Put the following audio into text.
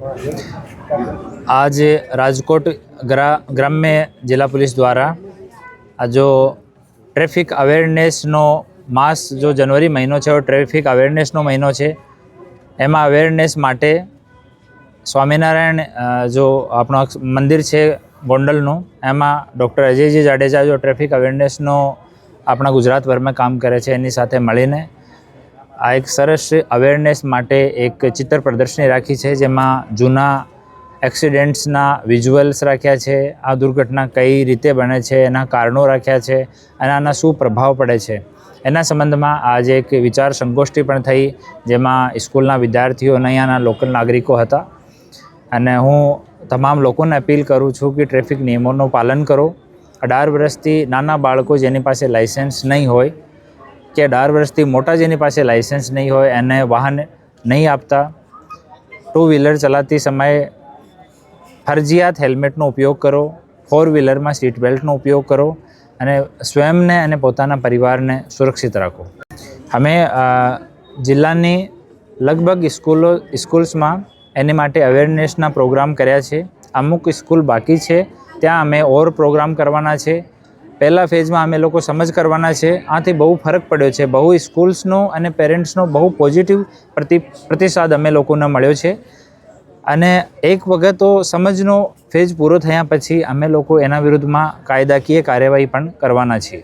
आज राजकोट ग्राम्य जिला पुलिस द्वारा जो ट्रेफिक अवेरनेस नो मास जो जनवरी महीनो है वो ट्रेफिक अवेरनेस नो महीनो है। एमा अवेरनेस माटे स्वामीनारायण जो अपना मंदिर है गोंडलनु एमा डॉक्टर अजयजी जाडेजा जो ट्रेफिक अवेरनेस नो अपना गुजरात भर में काम करे छे एनी साथे मळीने आ एक सरस अवेरनेस माटे एक चित्र प्रदर्शनी राखी है जेमां जूना एक्सिडेंट्सना विज्युअल्स राख्या छे, आ दुर्घटना कई रीते बने छे एना कारणों राख्या छे अने आना शुं प्रभाव पड़े छे एना संबंधमां आज एक विचार संगोष्ठी पण थई जेमां स्कूलना विद्यार्थीओ अने अहींयाना लोकल नागरिको हता। अने हूँ तमाम लोकोने अपील करूँ छूँ कि ट्रेफिक नियमों पालन करो। 18 वर्षथी नाना बाळको जेनी पासे लाइसेंस नहीं होय के 18 वर्षथी मोटा जेनी पासे लाइसेंस नहीं होय एने वाहन नहीं आपता। 2 व्हीलर चलाती समय फरजियात हेल्मेटनो उपयोग करो। 4 व्हीलर में सीट बेल्टनो उपयोग करो अने स्वयं ने अने पोताना परिवारने सुरक्षित राखो। अमे जिल्लानी लगभग स्कूल्स में एनी माटे अवेरनेसना प्रोग्राम कर्या छे। अमुक स्कूल बाकी छे त्यां अमे और प्रोग्राम करवाना छे। पहला फेज में अमे लोको समझ करवाना छे। आथी बहु फरक पड्यो छे। बहु स्कूल्सनो अने पेरेंट्सनो बहु पॉजिटिव प्रतिसाद अमे लोकोने मळ्यो छे अने एक वखत तो समझनो फेज पूरो थया पछी अमे लोको एना विरुद्धमां कायदाकीय कार्यवाही पण करवाना छीए।